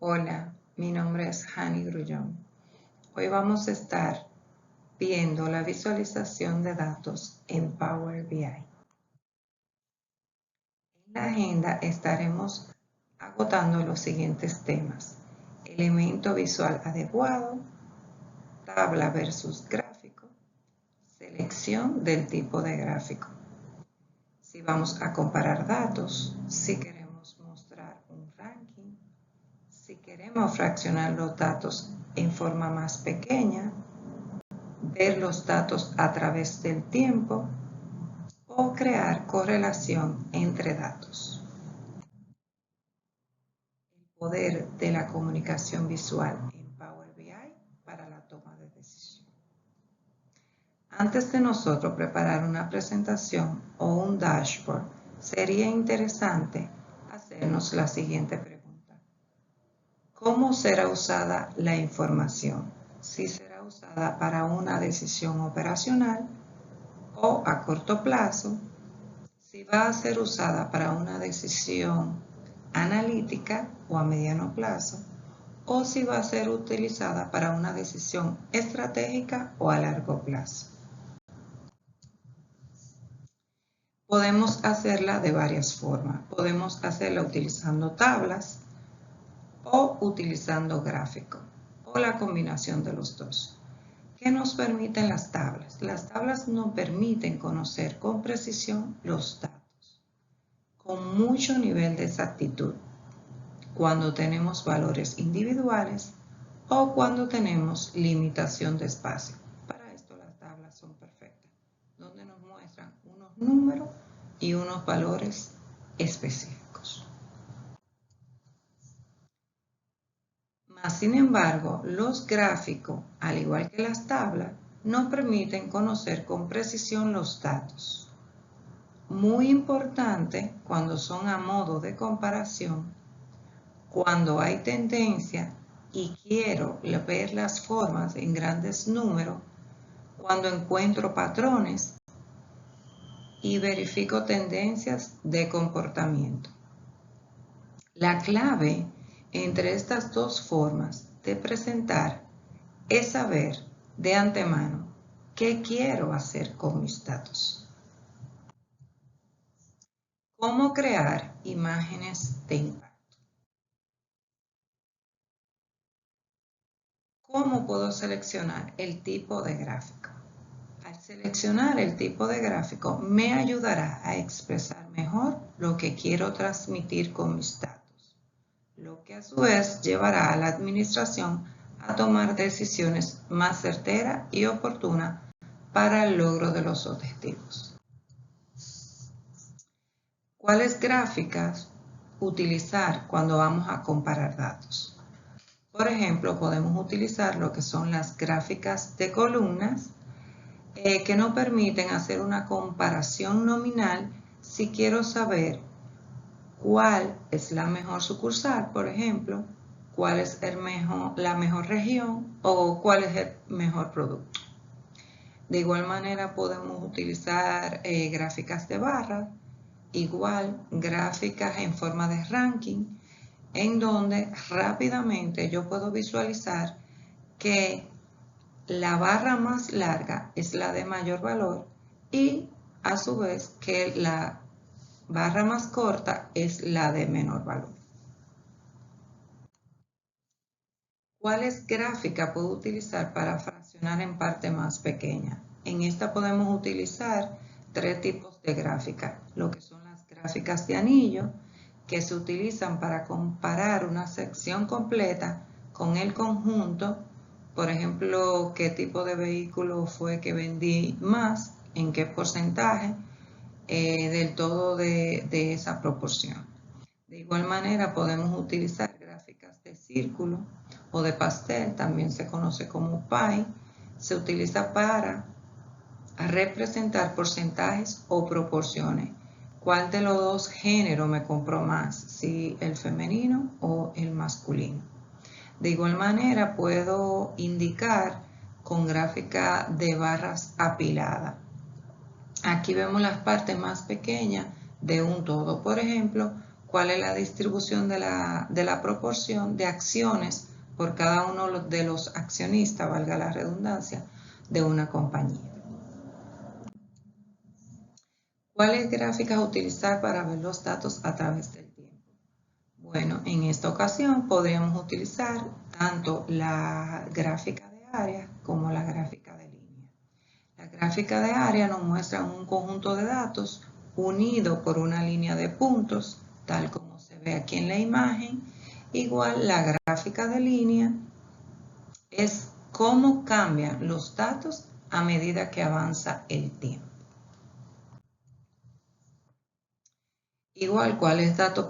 Hola, mi nombre es Hani Grullón. Hoy vamos a estar viendo la visualización de datos en Power BI. En la agenda estaremos agotando los siguientes temas: elemento visual adecuado, tabla versus gráfico, selección del tipo de gráfico. Si vamos a comparar datos, si queremos mostrar un ranking, si queremos fraccionar los datos en forma más pequeña, ver los datos a través del tiempo o crear correlación entre datos. El poder de la comunicación visual en Power BI para la toma de decisión. Antes de nosotros preparar una presentación o un dashboard, sería interesante hacernos la siguiente pregunta: ¿cómo será usada la información? Si será usada para una decisión operacional o a corto plazo, si va a ser usada para una decisión analítica o a mediano plazo, o si va a ser utilizada para una decisión estratégica o a largo plazo. Podemos hacerla de varias formas. Podemos hacerla utilizando tablas o utilizando gráficos, o la combinación de los dos. ¿Qué nos permiten las tablas? Las tablas nos permiten conocer con precisión los datos, con mucho nivel de exactitud, cuando tenemos valores individuales o cuando tenemos limitación de espacio. Para esto las tablas son perfectas, donde nos muestran unos números y unos valores específicos. Sin embargo, los gráficos, al igual que las tablas, nos permiten conocer con precisión los datos. Muy importante cuando son a modo de comparación, cuando hay tendencia y quiero ver las formas en grandes números, cuando encuentro patrones y verifico tendencias de comportamiento. La clave entre estas dos formas de presentar es saber de antemano qué quiero hacer con mis datos. ¿Cómo crear imágenes de impacto? ¿Cómo puedo seleccionar el tipo de gráfico? Al seleccionar el tipo de gráfico me ayudará a expresar mejor lo que quiero transmitir con mis datos, lo que a su vez llevará a la administración a tomar decisiones más certeras y oportunas para el logro de los objetivos. ¿Cuáles gráficas utilizar cuando vamos a comparar datos? Por ejemplo, podemos utilizar lo que son las gráficas de columnas, que nos permiten hacer una comparación nominal si quiero saber cuál es la mejor sucursal, por ejemplo, cuál es la mejor región o cuál es el mejor producto. De igual manera podemos utilizar gráficas de barras, igual gráficas en forma de ranking, en donde rápidamente yo puedo visualizar que la barra más larga es la de mayor valor y a su vez que la barra más corta es la de menor valor. ¿Cuáles gráficas puedo utilizar para fraccionar en parte más pequeña? En esta podemos utilizar tres tipos de gráficas, lo que son las gráficas de anillo, que se utilizan para comparar una sección completa con el conjunto. Por ejemplo, qué tipo de vehículo fue que vendí más, en qué porcentaje del todo de esa proporción. De igual manera podemos utilizar gráficas de círculo o de pastel, también se conoce como pie. Se utiliza para representar porcentajes o proporciones. ¿Cuál de los dos géneros me compró más? Si el femenino o el masculino. De igual manera puedo indicar con gráfica de barras apiladas. Aquí vemos las partes más pequeñas de un todo. Por ejemplo, cuál es la distribución de la proporción de acciones por cada uno de los accionistas, valga la redundancia, de una compañía. ¿Cuáles gráficas utilizar para ver los datos a través del tiempo? Bueno, en esta ocasión podríamos utilizar tanto la gráfica de área como la gráfica de línea. La gráfica de área nos muestra un conjunto de datos unido por una línea de puntos, tal como se ve aquí en la imagen. Igual la gráfica de línea es cómo cambian los datos a medida que avanza el tiempo. Igual, ¿cuáles gráficas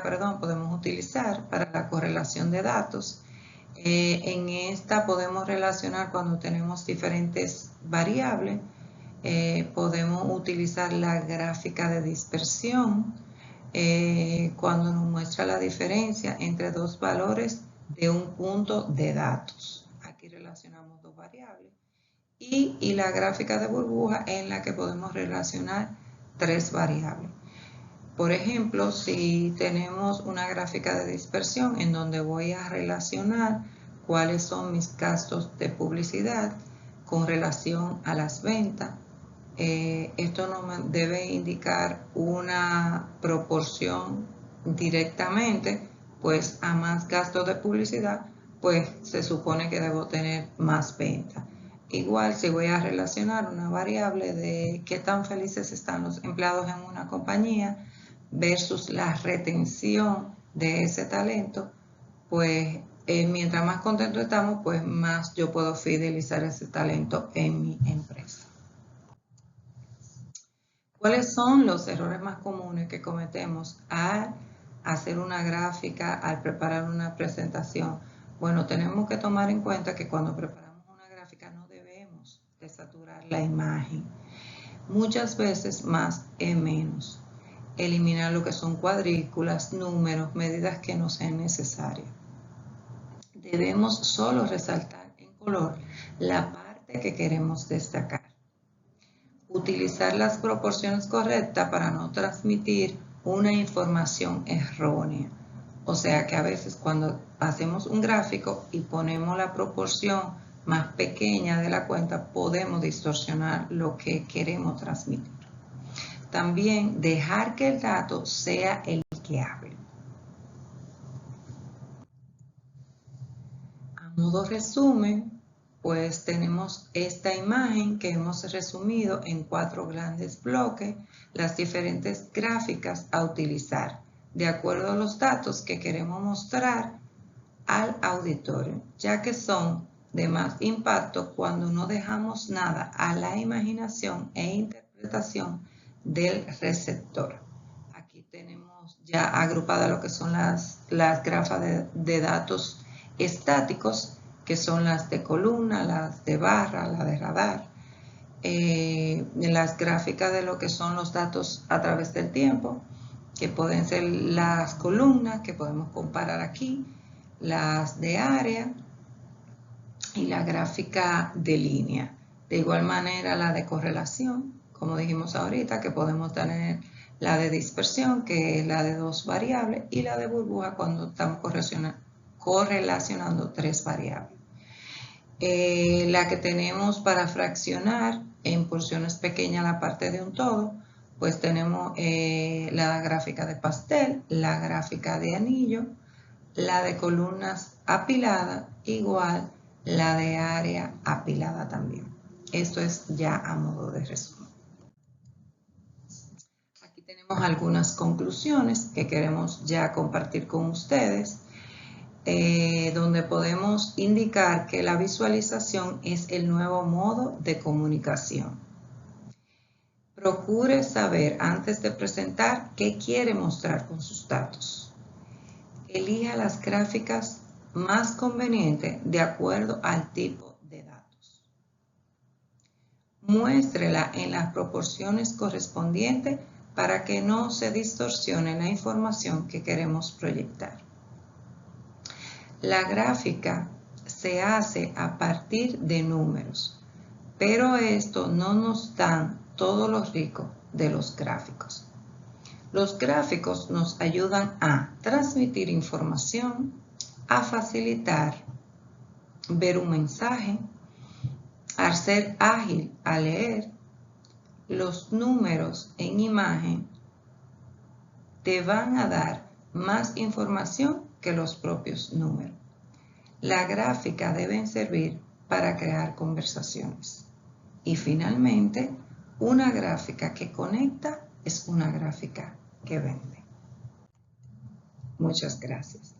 podemos utilizar para la correlación de datos? En esta podemos relacionar cuando tenemos diferentes variables. Podemos utilizar la gráfica de dispersión cuando nos muestra la diferencia entre dos valores de un punto de datos. Aquí relacionamos dos variables. Y la gráfica de burbuja en la que podemos relacionar tres variables. Por ejemplo, si tenemos una gráfica de dispersión en donde voy a relacionar cuáles son mis gastos de publicidad con relación a las ventas, esto nos debe indicar una proporción directamente, pues a más gastos de publicidad, pues se supone que debo tener más ventas. Igual si voy a relacionar una variable de qué tan felices están los empleados en una compañía versus la retención de ese talento, pues mientras más contentos estamos, pues más yo puedo fidelizar ese talento en mi empresa. ¿Cuáles son los errores más comunes que cometemos al hacer una gráfica, al preparar una presentación? Bueno, tenemos que tomar en cuenta que cuando preparamos una gráfica no debemos de saturar la imagen. Muchas veces más es menos. Eliminar lo que son cuadrículas, números, medidas que no sean necesarias. Debemos solo resaltar en color la parte que queremos destacar. Utilizar las proporciones correctas para no transmitir una información errónea. O sea que a veces cuando hacemos un gráfico y ponemos la proporción más pequeña de la cuenta, podemos distorsionar lo que queremos transmitir. También dejar que el dato sea el que hable. A modo resumen, pues tenemos esta imagen que hemos resumido en 4 grandes bloques, las diferentes gráficas a utilizar de acuerdo a los datos que queremos mostrar al auditorio, ya que son de más impacto cuando no dejamos nada a la imaginación e interpretación del receptor. Aquí tenemos ya agrupadas lo que son las grafas de datos estáticos, que son las de columna, las de barra, la de radar, las gráficas de lo que son los datos a través del tiempo, que pueden ser las columnas que podemos comparar aquí, las de área y la gráfica de línea. De igual manera la de correlación, como dijimos ahorita, que podemos tener la de dispersión, que es la de 2 variables, y la de burbuja cuando estamos correlacionando 3 variables. La que tenemos para fraccionar en porciones pequeñas la parte de un todo, pues tenemos la gráfica de pastel, la gráfica de anillo, la de columnas apilada, igual la de área apilada también. Esto es ya a modo de resumen. Aquí tenemos algunas conclusiones que queremos ya compartir con ustedes. Donde podemos indicar que la visualización es el nuevo modo de comunicación. Procure saber antes de presentar qué quiere mostrar con sus datos. Elija las gráficas más convenientes de acuerdo al tipo de datos. Muéstrela en las proporciones correspondientes para que no se distorsione la información que queremos proyectar. La gráfica se hace a partir de números, pero esto no nos da todo lo rico de los gráficos. Los gráficos nos ayudan a transmitir información, a facilitar ver un mensaje, a ser ágil a leer. Los números en imagen te van a dar más información que los propios números. La gráfica deben servir para crear conversaciones. Y finalmente, una gráfica que conecta es una gráfica que vende. Muchas gracias.